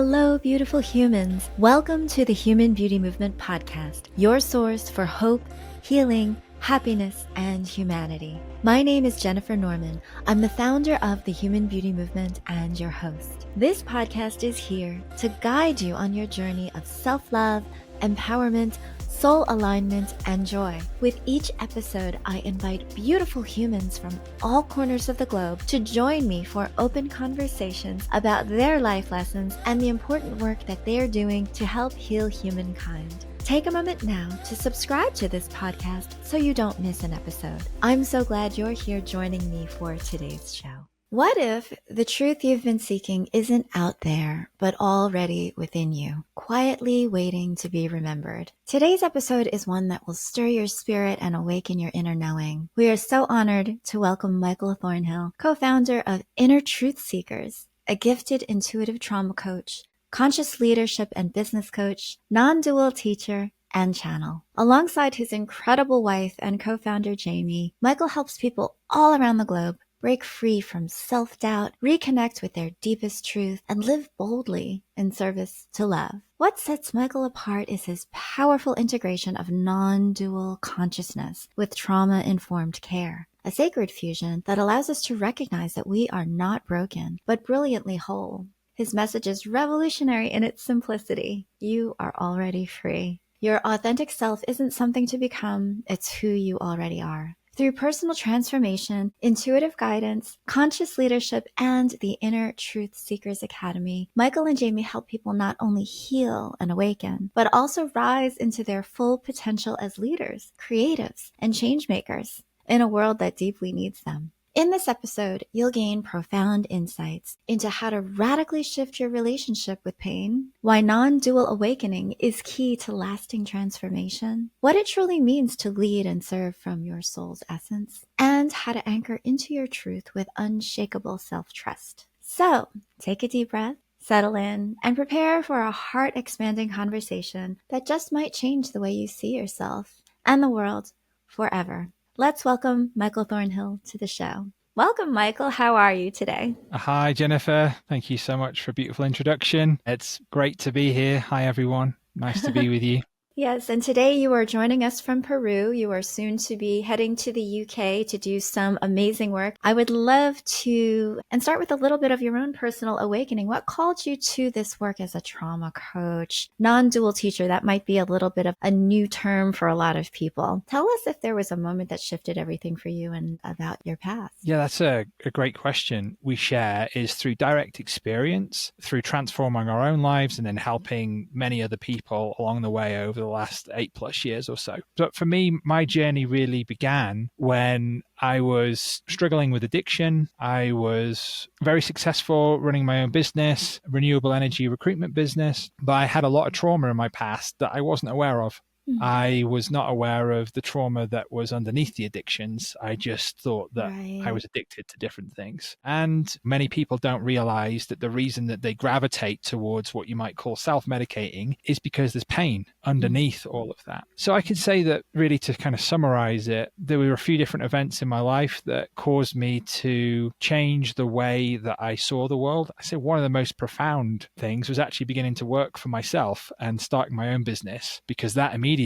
Hello, beautiful humans. Welcome to the Human Beauty Movement podcast, your source for hope, healing, happiness, and humanity. My name is Jennifer Norman. I'm the founder of the Human Beauty Movement and your host. This podcast is here to guide you on your journey of self-love, empowerment, soul alignment, and joy. With each episode, I invite beautiful humans from all corners of the globe to join me for open conversations about their life lessons and the important work that they are doing to help heal humankind. Take a moment now to subscribe to this podcast so you don't miss an episode. I'm so glad you're here joining me for today's show. What if the truth you've been seeking isn't out there, but already within you, quietly waiting to be remembered? Today's episode is one that will stir your spirit and awaken your inner knowing. We are so honored to welcome Michael Thornhill, co-founder of Inner Truth Seekers, a gifted intuitive trauma coach, conscious leadership and business coach, non-dual teacher, and channel. Alongside his incredible wife and co-founder Jamie, Michael helps people all around the globe break free from self-doubt, reconnect with their deepest truth, and live boldly in service to love. What sets Michael apart is his powerful integration of non-dual consciousness with trauma-informed care, a sacred fusion that allows us to recognize that we are not broken, but brilliantly whole. His message is revolutionary in its simplicity. You are already free. Your authentic self isn't something to become, it's who you already are. Through personal transformation, intuitive guidance, conscious leadership, and the Inner Truth Seekers Academy, Michael and Jamie help people not only heal and awaken, but also rise into their full potential as leaders, creatives, and change makers in a world that deeply needs them. In this episode, you'll gain profound insights into how to radically shift your relationship with pain, why non-dual awakening is key to lasting transformation, what it truly means to lead and serve from your soul's essence, and how to anchor into your truth with unshakable self-trust. So, take a deep breath, settle in, and prepare for a heart-expanding conversation that just might change the way you see yourself and the world forever. Let's welcome Michael Thornhill to the show. Welcome, Michael. How are you today? Hi, Jennifer. Thank you so much for a beautiful introduction. It's great to be here. Hi, everyone. Nice to be with you. Yes, and today you are joining us from Peru. You are soon to be heading to the UK to do some amazing work. I would love to, and start with a little bit of your own personal awakening. What called you to this work as a trauma coach, non-dual teacher? That might be a little bit of a new term for a lot of people. Tell us if there was a moment that shifted everything for you and about your past. Yeah, that's a great question. We share is through direct experience, through transforming our own lives and then helping many other people along the way over the last 8+ years or so. But for me, my journey really began when I was struggling with addiction. I was very successful running my own business, renewable energy recruitment business, but I had a lot of trauma in my past that I wasn't aware of. I was not aware of the trauma that was underneath the addictions. I just thought that I was addicted to different things. And many people don't realize that the reason that they gravitate towards what you might call self-medicating is because there's pain underneath all of that. So I could say that really, to kind of summarize it, there were a few different events in my life that caused me to change the way that I saw the world. I say one of the most profound things was actually beginning to work for myself and starting my own business, because that immediately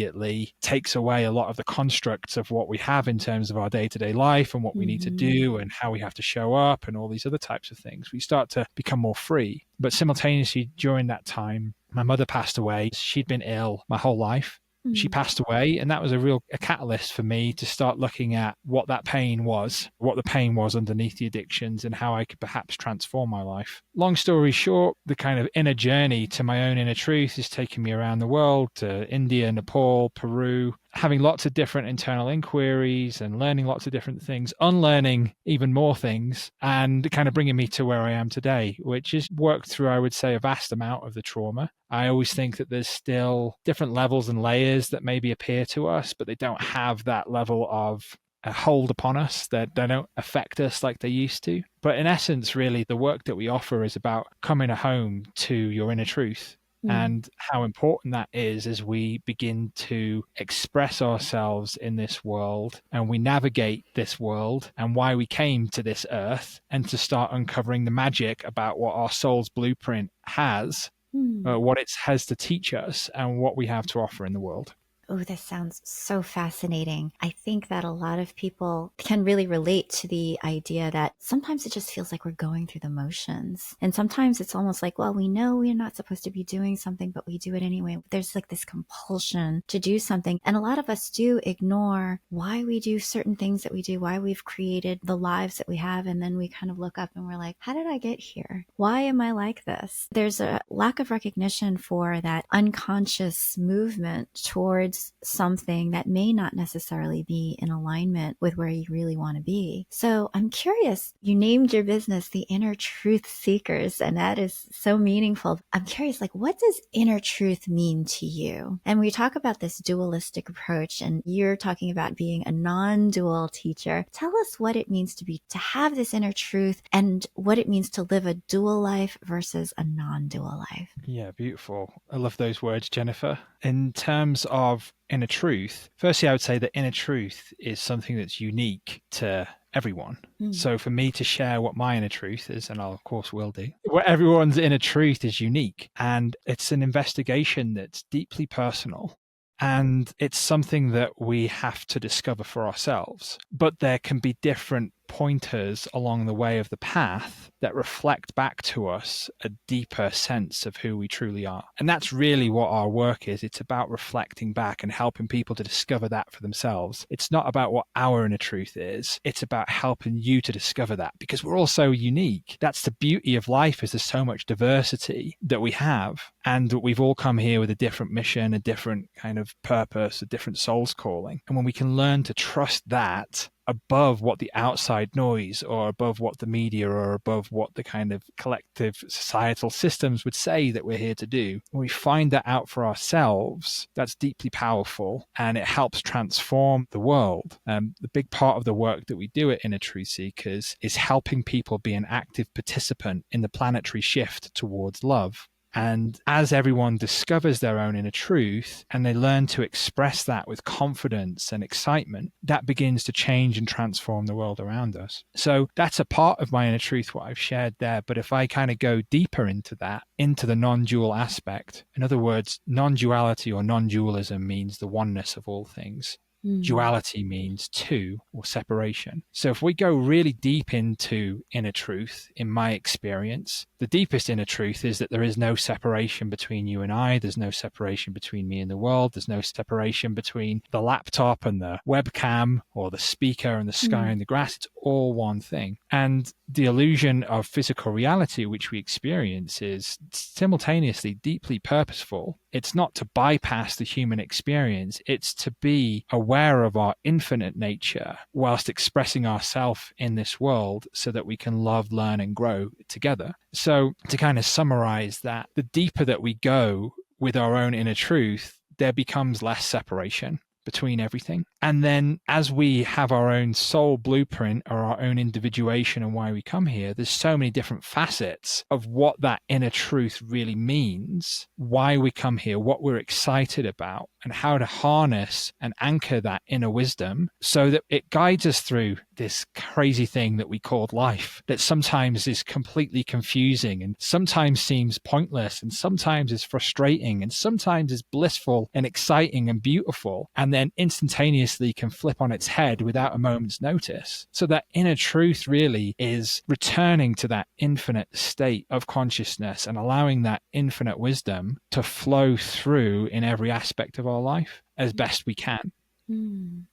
takes away a lot of the constructs of what we have in terms of our day-to-day life and what we need to do and how we have to show up and all these other types of things. We start to become more free. But simultaneously, during that time, my mother passed away. She'd been ill my whole life. She passed away, and that was a catalyst for me to start looking at what that pain was, what the pain was underneath the addictions, and how I could perhaps transform my life. Long story short, the kind of inner journey to my own inner truth is taking me around the world, to India, Nepal, Peru, having lots of different internal inquiries and learning lots of different things, unlearning even more things, and kind of bringing me to where I am today, which is worked through, I would say, a vast amount of the trauma. I always think that there's still different levels and layers that maybe appear to us, but they don't have that level of a hold upon us, that they don't affect us like they used to. But in essence, really, the work that we offer is about coming home to your inner truth. And how important that is as we begin to express ourselves in this world and we navigate this world and why we came to this earth, and to start uncovering the magic about what our soul's blueprint has what it has to teach us and what we have to offer in the world. Oh, this sounds so fascinating. I think that a lot of people can really relate to the idea that sometimes it just feels like we're going through the motions. And sometimes it's almost like, well, we know we're not supposed to be doing something, but we do it anyway. There's like this compulsion to do something. And a lot of us do ignore why we do certain things that we do, why we've created the lives that we have. And then we kind of look up and we're like, how did I get here? Why am I like this? There's a lack of recognition for that unconscious movement towards something that may not necessarily be in alignment with where you really want to be. So I'm curious, you named your business the Inner Truth Seekers, and that is so meaningful. I'm curious, like, what does inner truth mean to you? And we talk about this dualistic approach, and you're talking about being a non-dual teacher. Tell us what it means to have this inner truth and what it means to live a dual life versus a non-dual life. Yeah, beautiful. I love those words, Jennifer. In terms of inner truth, firstly, I would say that inner truth is something that's unique to everyone. So for me to share what my inner truth is, and I of course will do, what everyone's inner truth is unique. And it's an investigation that's deeply personal. And it's something that we have to discover for ourselves. But there can be different pointers along the way of the path that reflect back to us a deeper sense of who we truly are. And that's really what our work is. It's about reflecting back and helping people to discover that for themselves. It's not about what our inner truth is. It's about helping you to discover that, because we're all so unique. That's the beauty of life, is there's so much diversity that we have. And we've all come here with a different mission, a different kind of purpose, a different soul's calling. And when we can learn to trust that above what the outside noise, or above what the media, or above what the kind of collective societal systems would say that we're here to do, when we find that out for ourselves, that's deeply powerful, and it helps transform the world. The big part of the work that we do at Inner Truth Seekers is helping people be an active participant in the planetary shift towards love. And as everyone discovers their own inner truth and they learn to express that with confidence and excitement, that begins to change and transform the world around us. So that's a part of my inner truth, what I've shared there. But if I kind of go deeper into that, into the non-dual aspect, in other words, non-duality or non-dualism means the oneness of all things. Duality means two, or separation. So if we go really deep into inner truth, in my experience, the deepest inner truth is that there is no separation between you and I. There's no separation between me and the world. There's no separation between the laptop and the webcam, or the speaker and the sky and the grass. It's all one thing. And the illusion of physical reality which we experience is simultaneously deeply purposeful. It's not to bypass the human experience. It's to be aware of our infinite nature whilst expressing ourselves in this world, so that we can love, learn, and grow together. So to kind of summarize that, the deeper that we go with our own inner truth, there becomes less separation between everything. And then as we have our own soul blueprint, or our own individuation and why we come here, there's so many different facets of what that inner truth really means, why we come here, what we're excited about, and how to harness and anchor that inner wisdom so that it guides us through this crazy thing that we call life, that sometimes is completely confusing, and sometimes seems pointless, and sometimes is frustrating, and sometimes is blissful and exciting and beautiful, and then instantaneously can flip on its head without a moment's notice. So that inner truth really is returning to that infinite state of consciousness and allowing that infinite wisdom to flow through in every aspect of our life as best we can.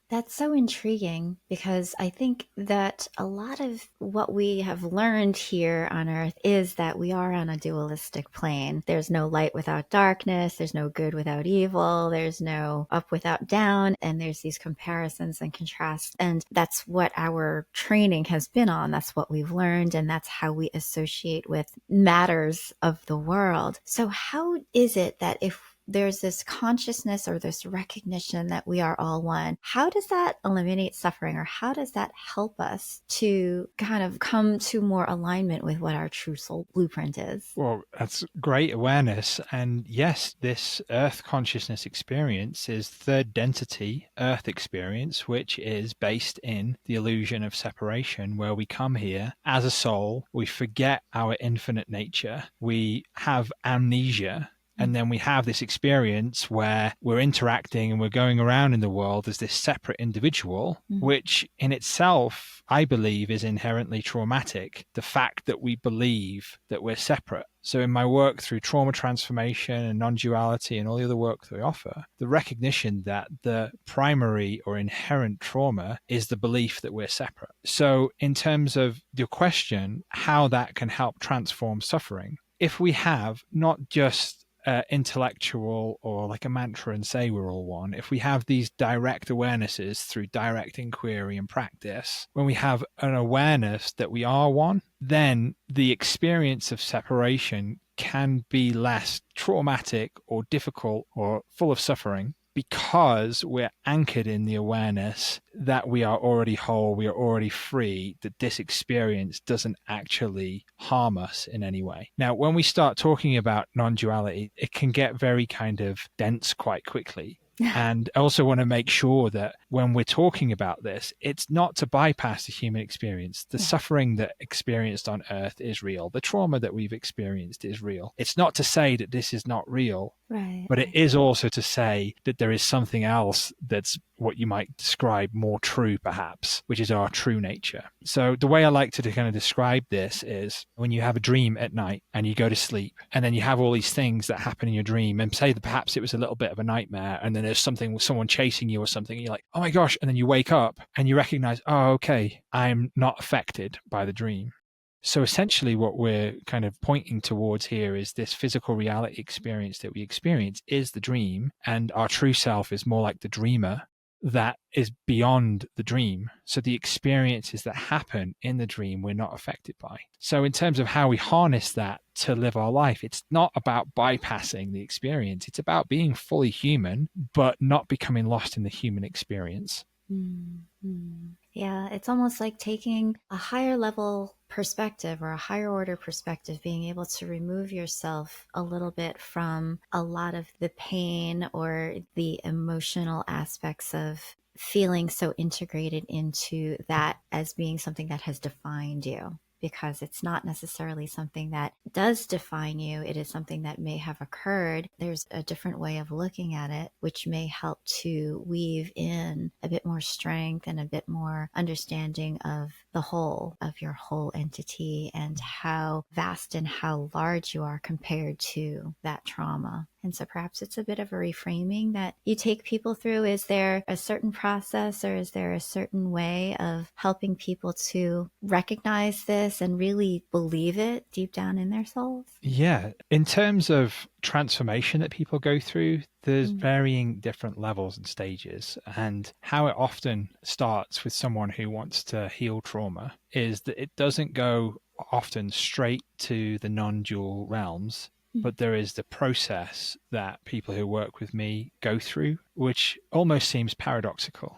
That's so intriguing, because I think that a lot of what we have learned here on Earth is that we are on a dualistic plane. There's no light without darkness. There's no good without evil. There's no up without down. And there's these comparisons and contrasts. And that's what our training has been on. That's what we've learned. And that's how we associate with matters of the world. So how is it that if there's this consciousness or this recognition that we are all one. How does that eliminate suffering, or how does that help us to kind of come to more alignment with what our true soul blueprint is? Well, that's great awareness. And yes, this earth consciousness experience is third density earth experience, which is based in the illusion of separation, where we come here as a soul, we forget our infinite nature, we have amnesia. And then we have this experience where we're interacting and we're going around in the world as this separate individual, which in itself, I believe, is inherently traumatic. The fact that we believe that we're separate. So in my work through trauma transformation and non-duality and all the other work that we offer, the recognition that the primary or inherent trauma is the belief that we're separate. So in terms of your question, how that can help transform suffering, if we have not just intellectual or like a mantra and say we're all one, if we have these direct awarenesses through direct inquiry and practice, when we have an awareness that we are one, then the experience of separation can be less traumatic or difficult or full of suffering, because we're anchored in the awareness that we are already whole, we are already free, that this experience doesn't actually harm us in any way. Now, when we start talking about non-duality, it can get very kind of dense quite quickly. And I also want to make sure that when we're talking about this, it's not to bypass the human experience. The suffering that experienced on Earth is real. The trauma that we've experienced is real. It's not to say that this is not real, but it is also to say that there is something else that's what you might describe more true, perhaps, which is our true nature. So the way I like to kind of describe this is when you have a dream at night and you go to sleep, and then you have all these things that happen in your dream, and say that perhaps it was a little bit of a nightmare, and then there's something, someone chasing you or something, and you're like, oh my gosh, and then you wake up and you recognize, oh, okay, I'm not affected by the dream. So essentially what we're kind of pointing towards here is this physical reality experience that we experience is the dream, and our true self is more like the dreamer that is beyond the dream. So the experiences that happen in the dream we're not affected by. So in terms of how we harness that to live our life, it's not about bypassing the experience. It's about being fully human, but not becoming lost in the human experience. Yeah, it's almost like taking a higher level perspective or a higher order perspective, being able to remove yourself a little bit from a lot of the pain or the emotional aspects of feeling so integrated into that as being something that has defined you. Because it's not necessarily something that does define you. It is something that may have occurred. There's a different way of looking at it, which may help to weave in a bit more strength and a bit more understanding of the whole, of your whole entity, and how vast and how large you are compared to that trauma. And so perhaps it's a bit of a reframing that you take people through. Is there a certain process, or is there a certain way of helping people to recognize this and really believe it deep down in their souls? Yeah. In terms of transformation that people go through, there's varying different levels and stages. And how it often starts with someone who wants to heal trauma is that it doesn't go often straight to the non-dual realms, but there is the process that people who work with me go through, which almost seems paradoxical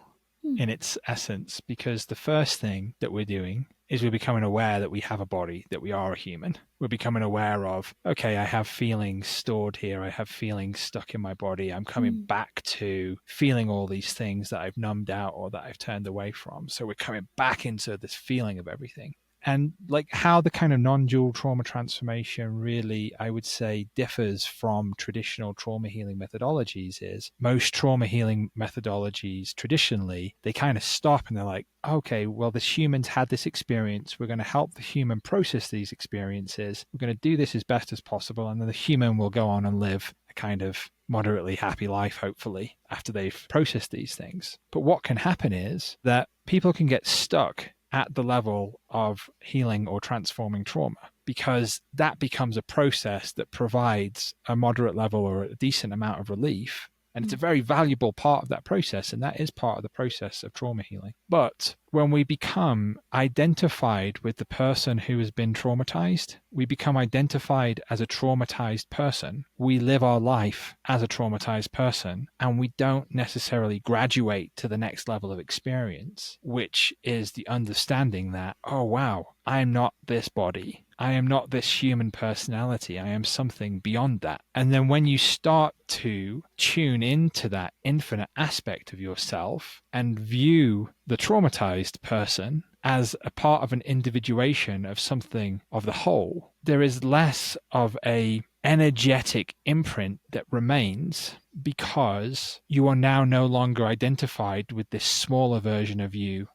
in its essence, because the first thing that we're doing is we're becoming aware that we have a body, that we are a human. We're becoming aware of, okay, I have feelings stored here. I have feelings stuck in my body. I'm coming back to feeling all these things that I've numbed out or that I've turned away from. So we're coming back into this feeling of everything. And like how the kind of non-dual trauma transformation really, I would say, differs from traditional trauma healing methodologies is most trauma healing methodologies traditionally, they kind of stop and they're like, okay, well, this human's had this experience. We're going to help the human process these experiences. We're going to do this as best as possible. And then the human will go on and live a kind of moderately happy life, hopefully, after they've processed these things. But what can happen is that people can get stuck at the level of healing or transforming trauma, because that becomes a process that provides a moderate level or a decent amount of relief. And it's a very valuable part of that process. And that is part of the process of trauma healing. But when we become identified with the person who has been traumatized, we become identified as a traumatized person. We live our life as a traumatized person, and we don't necessarily graduate to the next level of experience, which is the understanding that, oh, wow, I am not this body. I am not this human personality. I am something beyond that. And then when you start to tune into that infinite aspect of yourself and view the traumatized person as a part of an individuation of something of the whole, there is less of a energetic imprint that remains, because you are now no longer identified with this smaller version of you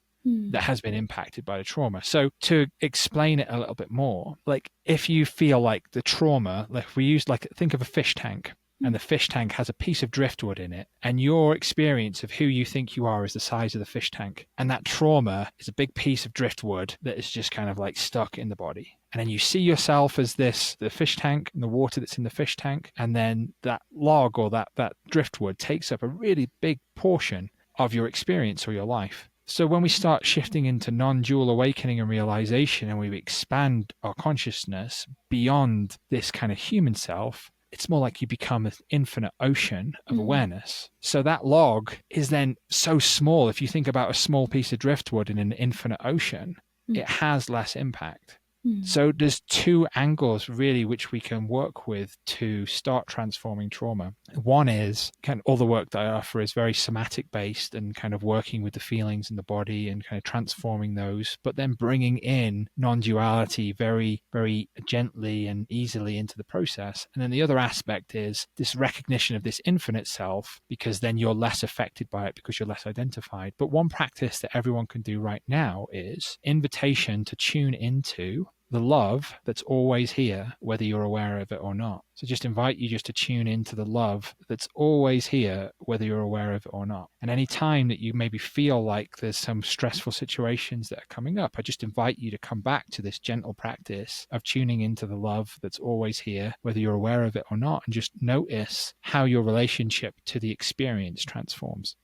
that has been impacted by the trauma. So to explain it a little bit more, like if you feel like the trauma, like we use, like, think of a fish tank, and the fish tank has a piece of driftwood in it, and your experience of who you think you are is the size of the fish tank. And that trauma is a big piece of driftwood that is just kind of like stuck in the body. And then you see yourself as the fish tank and the water that's in the fish tank. And then that log or that driftwood takes up a really big portion of your experience or your life. So when we start shifting into non-dual awakening and realization, and we expand our consciousness beyond this kind of human self, it's more like you become an infinite ocean of awareness. So that log is then so small. If you think about a small piece of driftwood in an infinite ocean, it has less impact. So there's two angles really which we can work with to start transforming trauma. One is kind of all the work that I offer is very somatic based and kind of working with the feelings in the body and kind of transforming those, but then bringing in non-duality very, very gently and easily into the process. And then the other aspect is this recognition of this infinite self, because then you're less affected by it because you're less identified. But one practice that everyone can do right now is invitation to tune into the love that's always here, whether you're aware of it or not. So just invite you just to tune into the love that's always here, whether you're aware of it or not. And any time that you maybe feel like there's some stressful situations that are coming up, I just invite you to come back to this gentle practice of tuning into the love that's always here, whether you're aware of it or not, and just notice how your relationship to the experience transforms.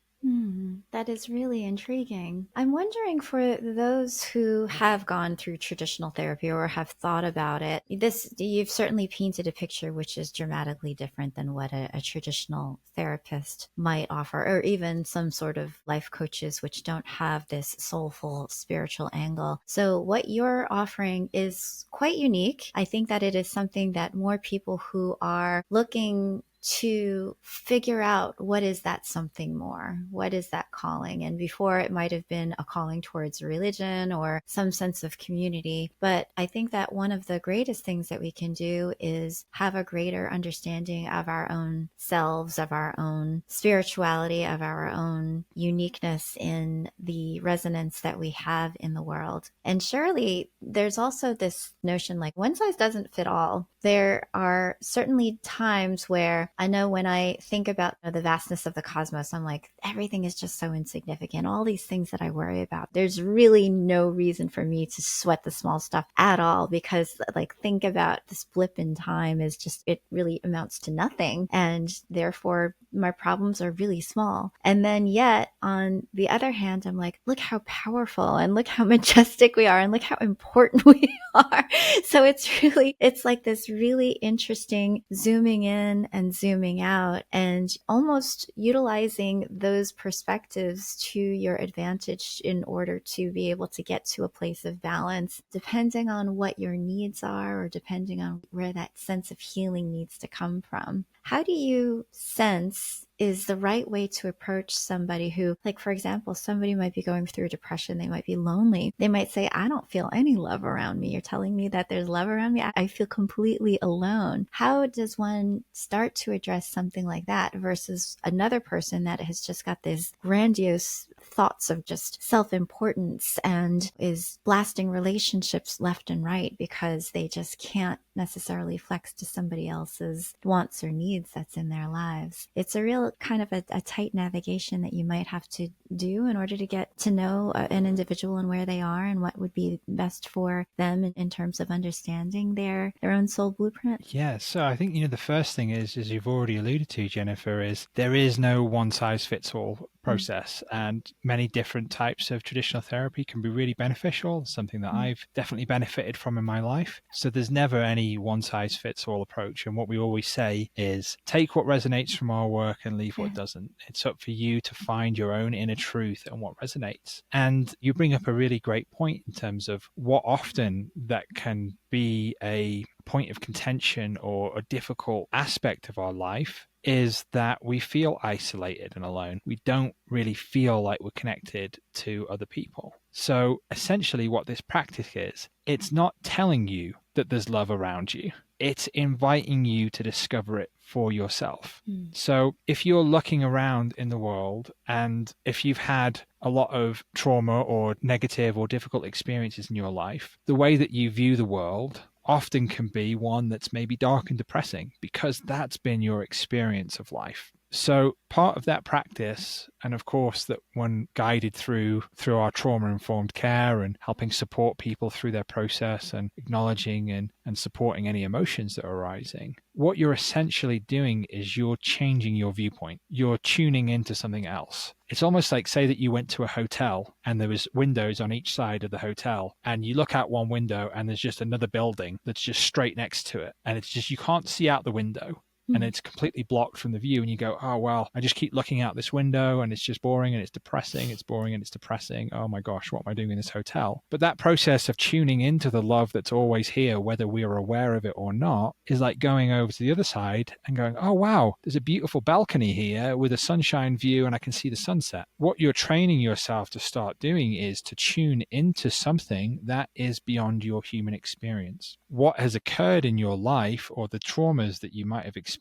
That is really intriguing. I'm wondering, for those who have gone through traditional therapy or have thought about it, you've certainly painted a picture which is dramatically different than what a traditional therapist might offer, or even some sort of life coaches which don't have this soulful spiritual angle. So what you're offering is quite unique. I think that it is something that more people who are looking to figure out what is that something more, what is that calling. And before, it might have been a calling towards religion or some sense of community. But I think that one of the greatest things that we can do is have a greater understanding of our own selves, of our own spirituality, of our own uniqueness in the resonance that we have in the world. And surely there's also this notion like one size doesn't fit all. There are certainly times where I know when I think about the vastness of the cosmos, I'm like, everything is just so insignificant. All these things that I worry about, there's really no reason for me to sweat the small stuff at all, because like, think about this blip in time is just, it really amounts to nothing. And therefore my problems are really small. And then yet on the other hand, I'm like, look how powerful and look how majestic we are and look how important we are. So it's like this really interesting zooming in and zooming out and almost utilizing those perspectives to your advantage in order to be able to get to a place of balance, depending on what your needs are or depending on where that sense of healing needs to come from. How do you sense is the right way to approach somebody who, like, for example, somebody might be going through depression. They might be lonely. They might say, I don't feel any love around me. You're telling me that there's love around me. I feel completely alone. How does one start to address something like that versus another person that has just got these grandiose thoughts of just self-importance and is blasting relationships left and right because they just can't necessarily flex to somebody else's wants or needs that's in their lives? It's a real still kind of a tight navigation that you might have to do in order to get to know an individual and where they are and what would be best for them in terms of understanding their own soul blueprint? Yeah, so I think, the first thing is, as you've already alluded to, Jennifer, is there is no one size fits all process, and many different types of traditional therapy can be really beneficial, something that I've definitely benefited from in my life. So there's never any one size fits all approach. And what we always say is take what resonates from our work and leave what doesn't. It's up for you to find your own inner truth and what resonates. And you bring up a really great point in terms of what often that can be a point of contention or a difficult aspect of our life is that we feel isolated and alone. We don't really feel like we're connected to other people. So essentially what this practice is, it's not telling you that there's love around you. It's inviting you to discover it for yourself. So if you're looking around in the world and if you've had a lot of trauma or negative or difficult experiences in your life, the way that you view the world often can be one that's maybe dark and depressing because that's been your experience of life. So part of that practice, and of course that when guided through our trauma-informed care and helping support people through their process and acknowledging and supporting any emotions that are arising, what you're essentially doing is you're changing your viewpoint. You're tuning into something else. It's almost like, say that you went to a hotel and there was windows on each side of the hotel, and you look out one window and there's just another building that's just straight next to it. And it's just, you can't see out the window. And it's completely blocked from the view, and you go, oh, well, I just keep looking out this window and it's just boring and it's depressing. It's boring and it's depressing. Oh my gosh, what am I doing in this hotel? But that process of tuning into the love that's always here, whether we are aware of it or not, is like going over to the other side and going, oh, wow, there's a beautiful balcony here with a sunshine view and I can see the sunset. What you're training yourself to start doing is to tune into something that is beyond your human experience. What has occurred in your life or the traumas that you might have experienced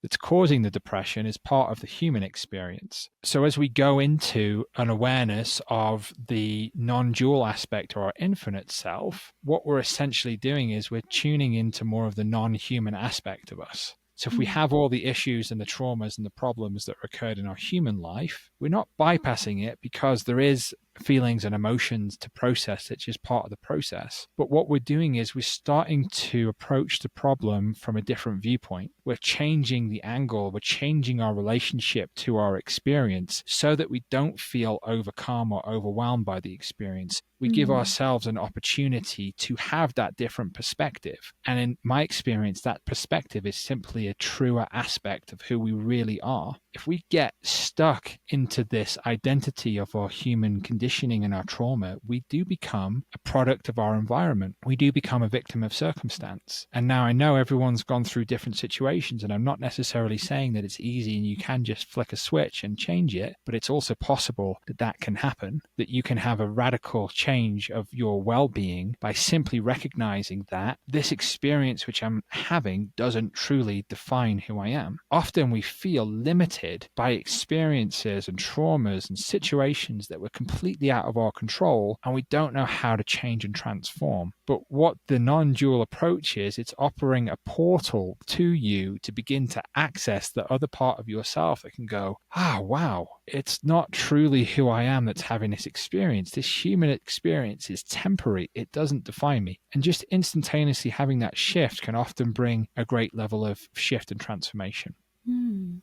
that's causing the depression is part of the human experience. So as we go into an awareness of the non-dual aspect or our infinite self, what we're essentially doing is we're tuning into more of the non-human aspect of us. So if we have all the issues and the traumas and the problems that occurred in our human life, we're not bypassing it because there is feelings and emotions to process. It's just part of the process. But what we're doing is we're starting to approach the problem from a different viewpoint. We're changing the angle. We're changing our relationship to our experience so that we don't feel overcome or overwhelmed by the experience. We give ourselves an opportunity to have that different perspective. And in my experience, that perspective is simply a truer aspect of who we really are. If we get stuck into this identity of our human conditioning and our trauma, we do become a product of our environment. We do become a victim of circumstance. And now I know everyone's gone through different situations, and I'm not necessarily saying that it's easy and you can just flick a switch and change it, but it's also possible that that can happen, that you can have a radical change of your well-being by simply recognizing that this experience which I'm having doesn't truly define who I am. Often we feel limited by experiences and traumas and situations that were completely out of our control, and we don't know how to change and transform. But what the non-dual approach is, it's offering a portal to you to begin to access the other part of yourself that can go, wow, it's not truly who I am that's having this experience. This human experience is temporary. It doesn't define me. And just instantaneously having that shift can often bring a great level of shift and transformation.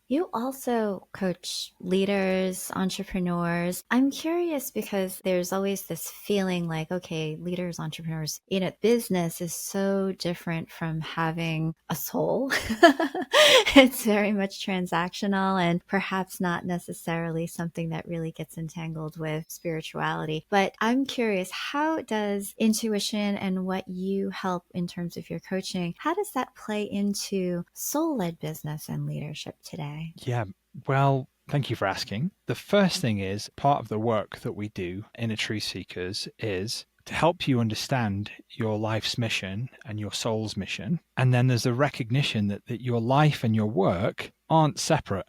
You also coach leaders, entrepreneurs. I'm curious because there's always this feeling like, okay, leaders, entrepreneurs, business is so different from having a soul. It's very much transactional and perhaps not necessarily something that really gets entangled with spirituality. But I'm curious, how does intuition and what you help in terms of your coaching, how does that play into soul-led business and leadership today? Yeah, well, thank you for asking. The first thing is, part of the work that we do in Truth Seekers is to help you understand your life's mission and your soul's mission. And then there's a recognition that your life and your work aren't separate.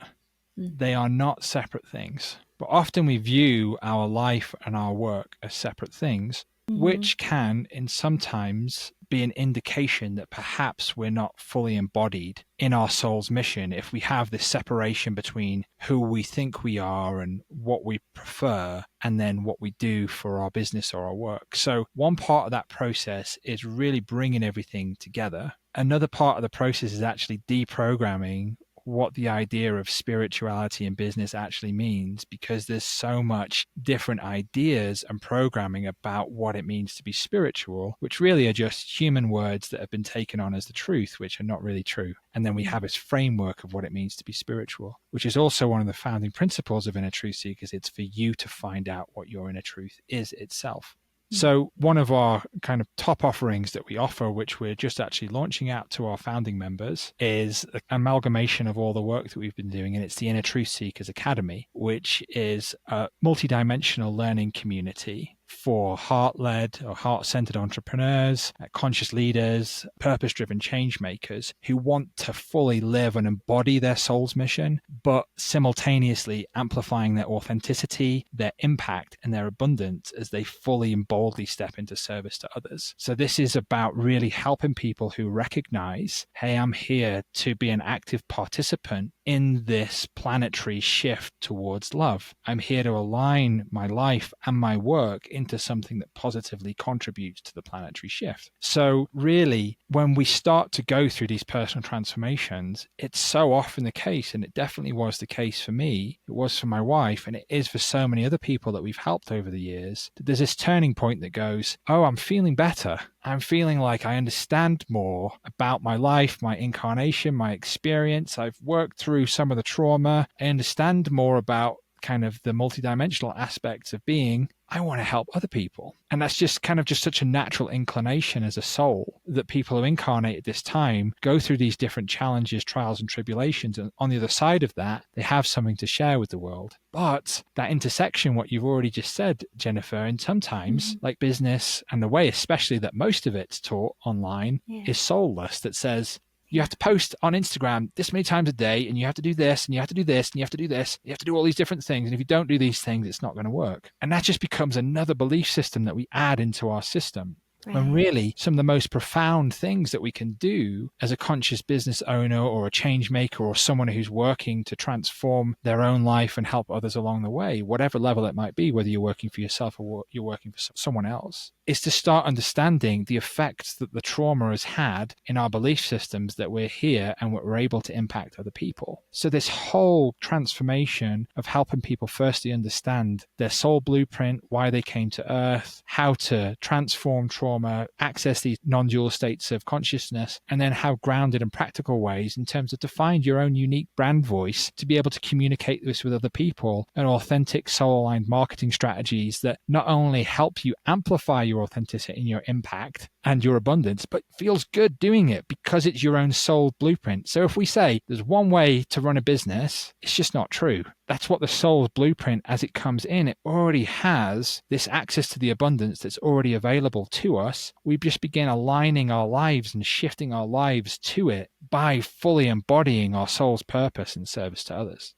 They are not separate things. But often we view our life and our work as separate things. which can, in sometimes, be an indication that perhaps we're not fully embodied in our soul's mission if we have this separation between who we think we are and what we prefer and then what we do for our business or our work. So one part of that process is really bringing everything together. Another part of the process is actually deprogramming what the idea of spirituality and business actually means, because there's so much different ideas and programming about what it means to be spiritual, which really are just human words that have been taken on as the truth, which are not really true. And then we have this framework of what it means to be spiritual, which is also one of the founding principles of Inner Truth Seekers. It's for you to find out what your inner truth is itself. So one of our kind of top offerings that we offer, which we're just actually launching out to our founding members, is an amalgamation of all the work that we've been doing. And it's the Inner Truth Seekers Academy, which is a multidimensional learning community for heart-led or heart-centered entrepreneurs, conscious leaders, purpose-driven change makers who want to fully live and embody their soul's mission, but simultaneously amplifying their authenticity, their impact, and their abundance as they fully and boldly step into service to others. So this is about really helping people who recognize, hey, I'm here to be an active participant in this planetary shift towards love. I'm here to align my life and my work into something that positively contributes to the planetary shift. So really, when we start to go through these personal transformations, it's so often the case, and it definitely was the case for me, it was for my wife, and it is for so many other people that we've helped over the years, that there's this turning point that goes, oh, I'm feeling better. I'm feeling like I understand more about my life, my incarnation, my experience. I've worked through some of the trauma. I understand more about kind of the multidimensional aspects of being. I want to help other people. And that's just kind of just such a natural inclination as a soul that people who incarnate at this time go through these different challenges, trials, and tribulations. And on the other side of that, they have something to share with the world. But that intersection, what you've already just said, Jennifer, and sometimes like business and the way, especially that most of it's taught online, is soulless, that says, you have to post on Instagram this many times a day, and you have to do this, and you have to do this, and you have to do this. You have to do all these different things. And if you don't do these things, it's not going to work. And that just becomes another belief system that we add into our system. Right. And really, some of the most profound things that we can do as a conscious business owner or a change maker or someone who's working to transform their own life and help others along the way, whatever level it might be, whether you're working for yourself or you're working for someone else, is to start understanding the effects that the trauma has had in our belief systems, that we're here and we're able to impact other people. So this whole transformation of helping people firstly understand their soul blueprint, why they came to Earth, how to transform trauma, access these non-dual states of consciousness, and then how grounded and practical ways in terms of to find your own unique brand voice to be able to communicate this with other people, and authentic soul-aligned marketing strategies that not only help you amplify your authenticity and your impact and your abundance, but feels good doing it because it's your own soul blueprint. So if we say there's one way to run a business, it's just not true. That's what the soul's blueprint, as it comes in, it already has this access to the abundance that's already available to us. We just begin aligning our lives and shifting our lives to it by fully embodying our soul's purpose in service to others.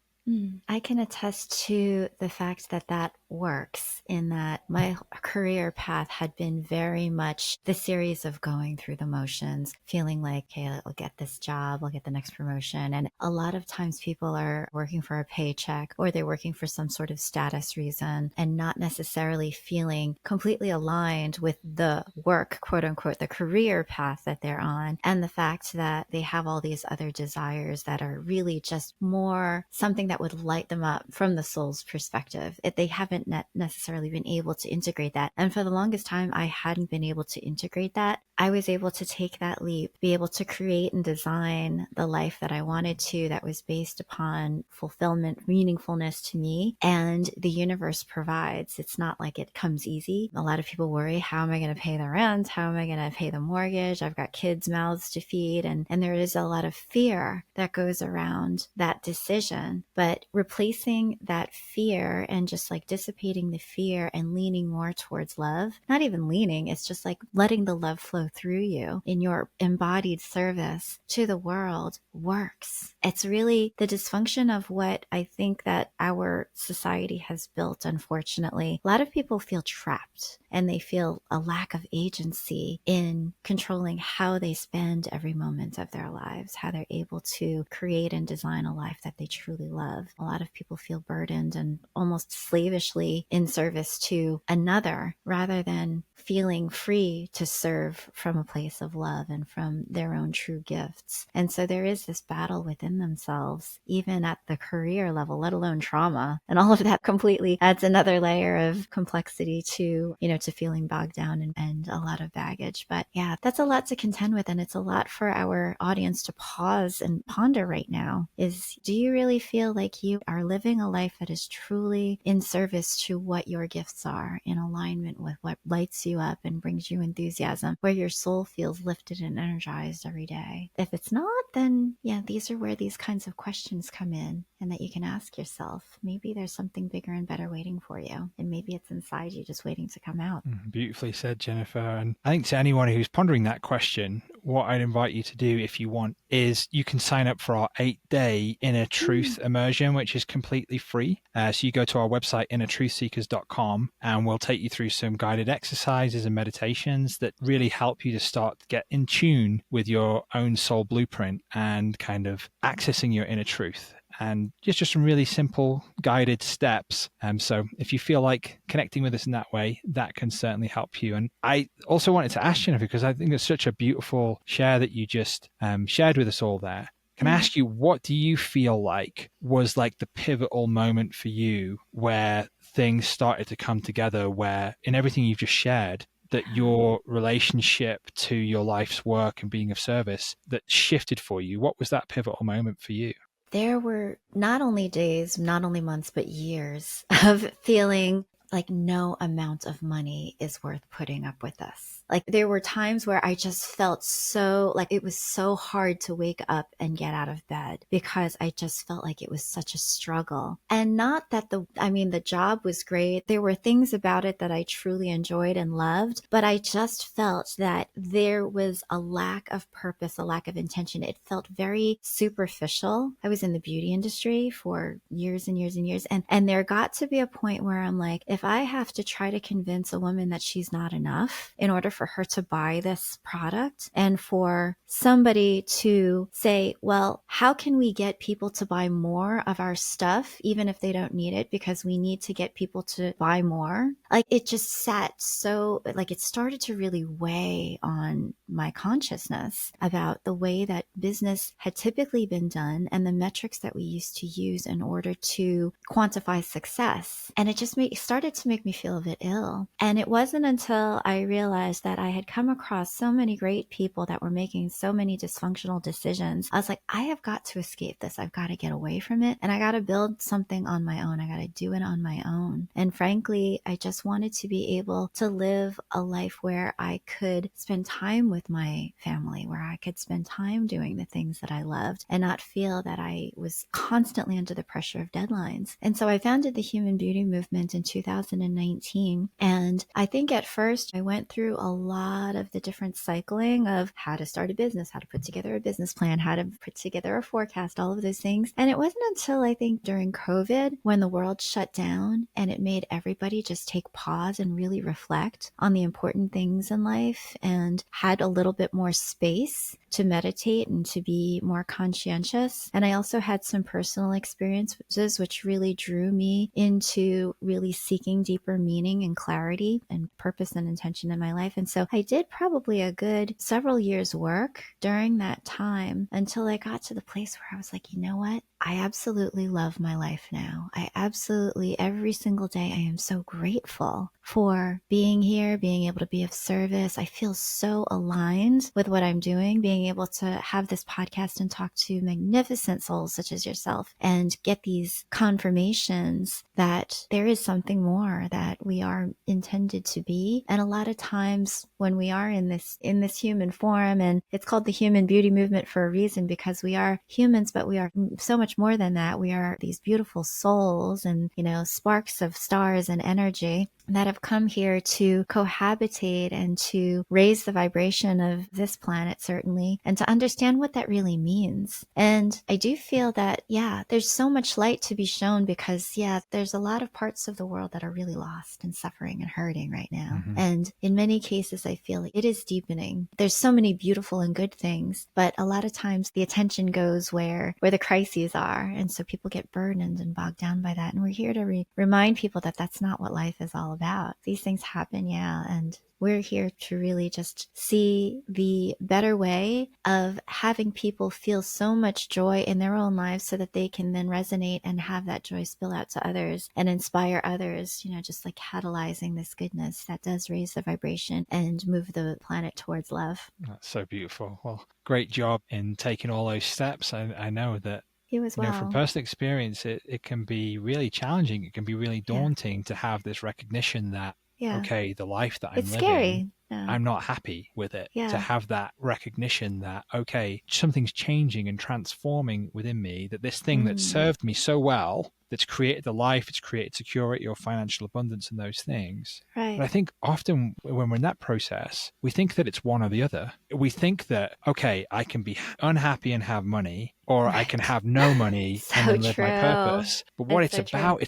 I can attest to the fact that that works, in that my career path had been very much the series of going through the motions, feeling like, hey, I'll get this job, I'll get the next promotion. And a lot of times people are working for a paycheck, or they're working for some sort of status reason, and not necessarily feeling completely aligned with the work, quote unquote, the career path that they're on. And the fact that they have all these other desires that are really just more something that would light them up from the soul's perspective. They haven't necessarily been able to integrate that. And for the longest time, I hadn't been able to integrate that. I was able to take that leap, be able to create and design the life that I wanted to, that was based upon fulfillment, meaningfulness to me, and the universe provides. It's not like it comes easy. A lot of people worry, how am I going to pay the rent? How am I going to pay the mortgage? I've got kids' mouths to feed. And there is a lot of fear that goes around that decision. But replacing that fear and just like dissipating the fear and leaning more towards love, not even leaning, it's just like letting the love flow through you in your embodied service to the world works. It's really the dysfunction of what I think that our society has built, unfortunately. A lot of people feel trapped and they feel a lack of agency in controlling how they spend every moment of their lives, how they're able to create and design a life that they truly love. A lot of people feel burdened and almost slavishly in service to another rather than feeling free to serve from a place of love and from their own true gifts. And so there is this battle within themselves, even at the career level, let alone trauma. And all of that completely adds another layer of complexity to, to feeling bogged down and a lot of baggage. But yeah, that's a lot to contend with. And it's a lot for our audience to pause and ponder right now is, do you really feel like you are living a life that is truly in service to what your gifts are, in alignment with what lights you up and brings you enthusiasm, where your soul feels lifted and energized every day? If it's not, then yeah, these are where these kinds of questions come in, and that you can ask yourself, maybe there's something bigger and better waiting for you, and maybe it's inside you just waiting to come out. Beautifully said, Jennifer. And I think to anyone who's pondering that question, what I'd invite you to do, if you want, is you can sign up for our 8-day Inner Truth immersion, which is completely free. So you go to our website, innertruthseekers.com, and we'll take you through some guided exercises and meditations that really help you to start to get in tune with your own soul blueprint and kind of accessing your inner truth. And just some really simple guided steps. So if you feel like connecting with us in that way, that can certainly help you. And I also wanted to ask Jennifer, because I think it's such a beautiful share that you just shared with us all there. Can I ask you, what do you feel like was like the pivotal moment for you where things started to come together, where in everything you've just shared, that your relationship to your life's work and being of service that shifted for you? What was that pivotal moment for you? There were not only days, not only months, but years of feeling like no amount of money is worth putting up with us. Like there were times where I just felt so like it was so hard to wake up and get out of bed because I just felt like it was such a struggle. And not that the job was great. There were things about it that I truly enjoyed and loved, but I just felt that there was a lack of purpose, a lack of intention. It felt very superficial. I was in the beauty industry for years and years and years. And there got to be a point where I'm like, if I have to try to convince a woman that she's not enough in order for her to buy this product, and for somebody to say, well, how can we get people to buy more of our stuff, even if they don't need it, because we need to get people to buy more? Like it just sat so, like it started to really weigh on my consciousness about the way that business had typically been done and the metrics that we used to use in order to quantify success. And it just started to make me feel a bit ill. And it wasn't until I realized that I had come across so many great people that were making so many dysfunctional decisions. I was like, I have got to escape this. I've got to get away from it. And I got to build something on my own. I got to do it on my own. And frankly, I just wanted to be able to live a life where I could spend time with my family, where I could spend time doing the things that I loved and not feel that I was constantly under the pressure of deadlines. And so I founded the Human Beauty Movement in 2019. And I think at first I went through a lot of the different cycling of how to start a business, how to put together a business plan, how to put together a forecast, all of those things. And it wasn't until I think during COVID, when the world shut down and it made everybody just take pause and really reflect on the important things in life and had a little bit more space to meditate and to be more conscientious. And I also had some personal experiences which really drew me into really seeking deeper meaning and clarity and purpose and intention in my life. And so I did probably a good several years work during that time until I got to the place where I was like, you know what? I absolutely love my life now. I absolutely, every single day, I am so grateful for being here, being able to be of service. I feel so aligned with what I'm doing, being able to have this podcast and talk to magnificent souls such as yourself and get these confirmations that there is something more, that we are intended to be. And a lot of times when we are in this human form, and it's called the Human Beauty Movement for a reason, because we are humans, but we are so much more than that. We are these beautiful souls and, sparks of stars and energy that have come here to cohabitate and to raise the vibration of this planet, certainly, and to understand what that really means. And I do feel that, yeah, there's so much light to be shown because, yeah, there's a lot of parts of the world that are really lost and suffering and hurting right now. Mm-hmm. And in many cases, I feel like it is deepening. There's so many beautiful and good things, but a lot of times the attention goes where the crises are. And so people get burdened and bogged down by that. And we're here to remind people that that's not what life is all about. These things happen, yeah, and we're here to really just see the better way of having people feel so much joy in their own lives so that they can then resonate and have that joy spill out to others and inspire others, just like catalyzing this goodness that does raise the vibration and move the planet towards love. That's so beautiful. Well, great job in taking all those steps. I know that You as well. from personal experience, it can be really challenging. It can be really daunting to have this recognition that, okay, the life that I'm it's living, scary. Yeah. I'm not happy with it. Yeah. To have that recognition that, okay, something's changing and transforming within me, that this thing that served me so well, that's created the life, it's created security or financial abundance and those things. Right. But I think often when we're in that process, we think that it's one or the other. We think that, okay, I can be unhappy and have money, or I can have no money and then live my purpose. But what it's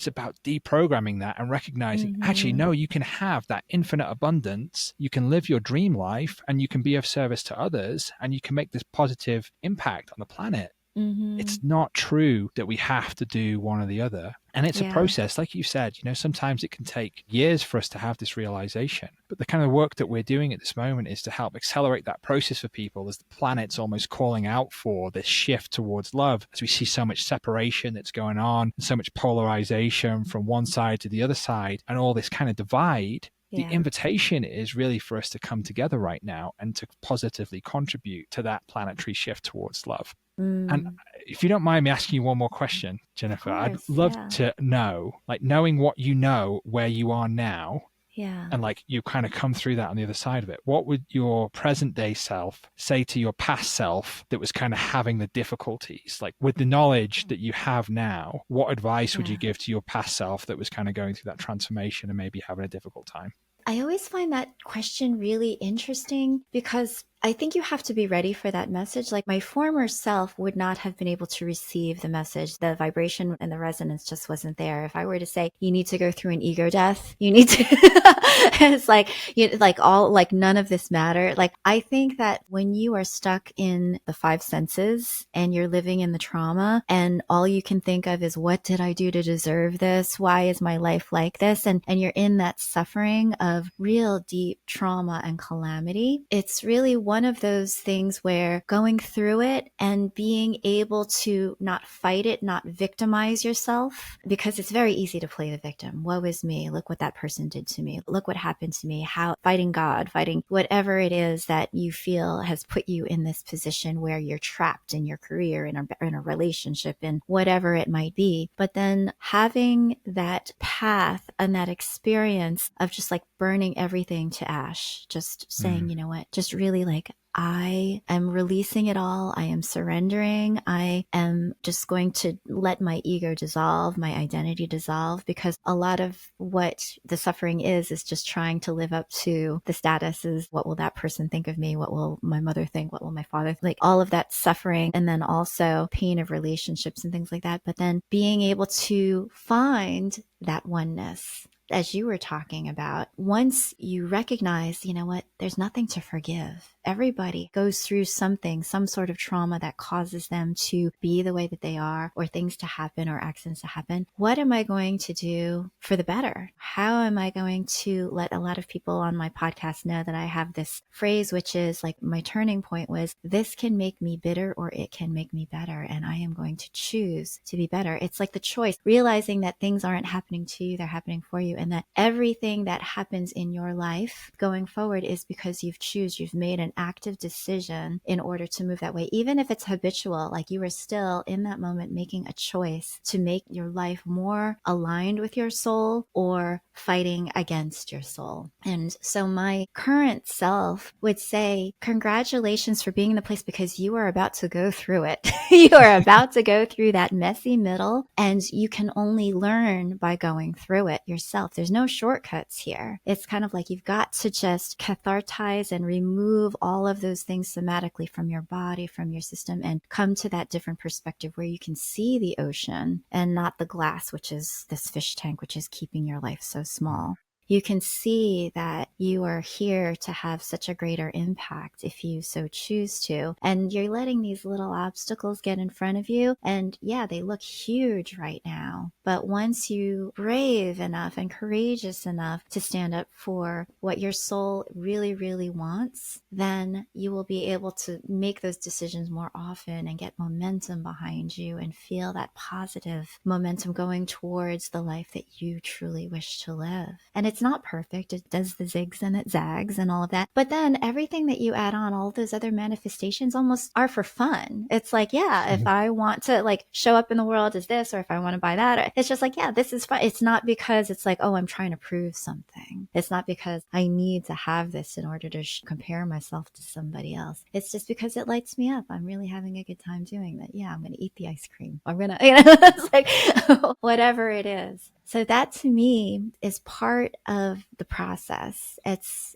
about deprogramming that and recognizing, actually, no, you can have that infinite abundance. You can live your dream life and you can be of service to others and you can make this positive impact on the planet. It's not true that we have to do one or the other. And it's a process, like you said, sometimes it can take years for us to have this realization. But the kind of work that we're doing at this moment is to help accelerate that process for people as the planet's almost calling out for this shift towards love, as we see so much separation that's going on, so much polarization from one side to the other side, and all this kind of divide. The invitation is really for us to come together right now and to positively contribute to that planetary shift towards love. And if you don't mind me asking you one more question, Jennifer, I'd love to know, like knowing what you know, where you are now, and like you kind of come through that on the other side of it. What would your present day self say to your past self that was kind of having the difficulties? Like with the knowledge that you have now, what advice would you give to your past self that was kind of going through that transformation and maybe having a difficult time? I always find that question really interesting because I think you have to be ready for that message. Like my former self would not have been able to receive the message. The vibration and the resonance just wasn't there. If I were to say, you need to go through an ego death, you need to, it's like, none of this matter. Like, I think that when you are stuck in the five senses and you're living in the trauma and all you can think of is, what did I do to deserve this? Why is my life like this? And you're in that suffering of real deep trauma and calamity. It's really one of those things where going through it and being able to not fight it, not victimize yourself, because it's very easy to play the victim. Woe is me. Look what that person did to me. Look what happened to me. How fighting God, fighting whatever it is that you feel has put you in this position where you're trapped in your career, in a relationship, in whatever it might be. But then having that path and that experience of just like burning everything to ash, just saying, you know what, just really like, I am releasing it all. I am surrendering. I am just going to let my ego dissolve, my identity dissolve, because a lot of what the suffering is just trying to live up to the status is, what will that person think of me? What will my mother think? What will my father think? Like all of that suffering, and then also pain of relationships and things like that. But then being able to find that oneness, as you were talking about, once you recognize, you know what, there's nothing to forgive. Everybody goes through something, some sort of trauma that causes them to be the way that they are, or things to happen, or accidents to happen. What am I going to do for the better? How am I going to let a lot of people on my podcast know that I have this phrase, which is like, my turning point was, this can make me bitter or it can make me better. And I am going to choose to be better. It's like the choice, realizing that things aren't happening to you, they're happening for you. And that everything that happens in your life going forward is because you've made an active decision in order to move that way. Even if it's habitual, like you are still in that moment making a choice to make your life more aligned with your soul or fighting against your soul. And so my current self would say, congratulations for being in the place, because you are about to go through it. You are about to go through that messy middle, and you can only learn by going through it yourself. yourself. There's no shortcuts here. It's kind of like you've got to just cathartize and remove all of those things somatically from your body, from your system, and come to that different perspective where you can see the ocean and not the glass, which is this fish tank, which is keeping your life so small. You can see that you are here to have such a greater impact if you so choose to. And you're letting these little obstacles get in front of you. And yeah, they look huge right now. But once you brave enough and courageous enough to stand up for what your soul really, really wants, then you will be able to make those decisions more often and get momentum behind you and feel that positive momentum going towards the life that you truly wish to live. And it's not perfect. It does the zigs and it zags and all of that. But then everything that you add on, all those other manifestations almost are for fun. It's like, yeah, if I want to like show up in the world as this, or if I want to buy that, it's just like, yeah, this is fun. It's not because it's like, oh, I'm trying to prove something. It's not because I need to have this in order to compare myself to somebody else. It's just because it lights me up. I'm really having a good time doing that. Yeah, I'm going to eat the ice cream. I'm going to, it's like whatever it is. So that to me is part of the process.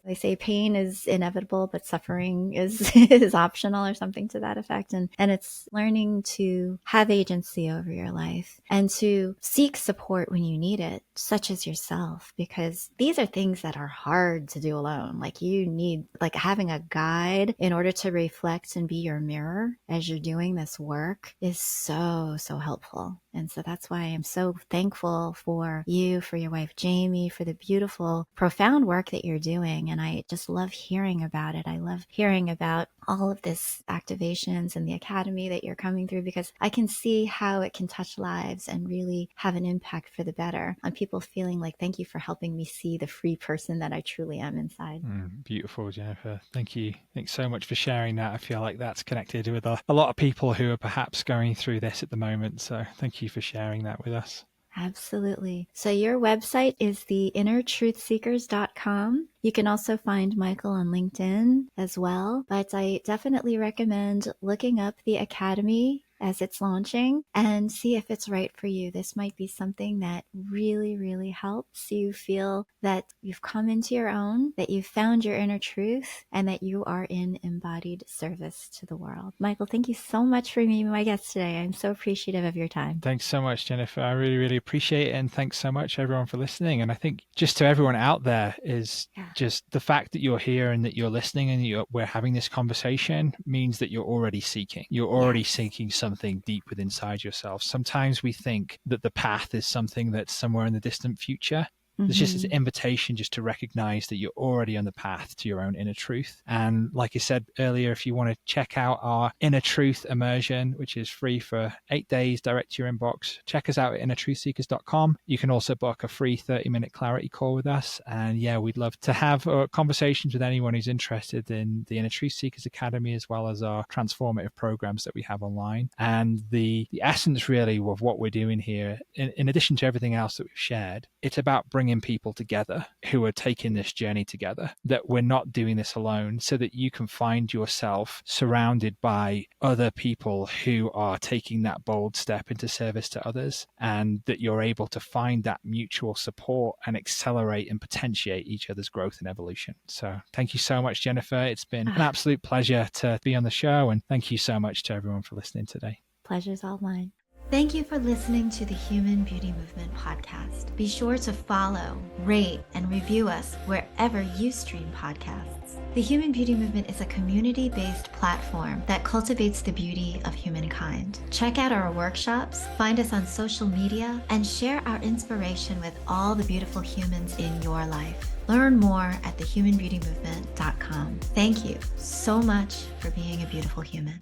They say pain is inevitable, but suffering is optional or something to that effect. And it's learning to have agency over your life and to seek support when you need it, such as yourself, because these are things that are hard to do alone. Like you need like having a guide in order to reflect and be your mirror as you're doing this work is so helpful. And so that's why I'm so thankful for you, for your wife, Jamie, for the beautiful, profound work that you're doing. And I just love hearing about it. I love hearing about all of this activations and the academy that you're coming through, because I can see how it can touch lives and really have an impact for the better on people feeling like, thank you for helping me see the free person that I truly am inside. Beautiful, Jennifer. Thank you. Thanks so much for sharing that. I feel like that's connected with a lot of people who are perhaps going through this at the moment. So thank you for sharing that with us. Absolutely. So your website is theinnertruthseekers.com. You can also find Michael on LinkedIn as well, but I definitely recommend looking up the Academy as it's launching and see if it's right for you. This might be something that really, really helps you feel that you've come into your own, that you've found your inner truth, and that you are in embodied service to the world. Michael, thank you so much for being my guest today. I'm so appreciative of your time. Thanks so much, Jennifer. I really, really appreciate it. And thanks so much, everyone, for listening. And I think just to everyone out there is just the fact that you're here and that you're listening and we're having this conversation means that you're already seeking. You're already seeking something deep within inside yourself. Sometimes we think that the path is something that's somewhere in the distant future. There's just this invitation just to recognize that you're already on the path to your own inner truth. And like I said earlier, if you want to check out our Inner Truth Immersion, which is free for 8 days, direct to your inbox, check us out at innertruthseekers.com. You can also book a free 30-minute clarity call with us. And yeah, we'd love to have conversations with anyone who's interested in the Inner Truth Seekers Academy, as well as our transformative programs that we have online. And the essence really of what we're doing here, in addition to everything else that we've shared, it's about bringing people together who are taking this journey together, that we're not doing this alone, so that you can find yourself surrounded by other people who are taking that bold step into service to others, and that you're able to find that mutual support and accelerate and potentiate each other's growth and evolution. So thank you so much, Jennifer. It's been an absolute pleasure to be on the show, and thank you so much to everyone for listening today. Pleasure's all mine. Thank you for listening to the Human Beauty Movement podcast. Be sure to follow, rate, and review us wherever you stream podcasts. The Human Beauty Movement is a community-based platform that cultivates the beauty of humankind. Check out our workshops, find us on social media, and share our inspiration with all the beautiful humans in your life. Learn more at thehumanbeautymovement.com. Thank you so much for being a beautiful human.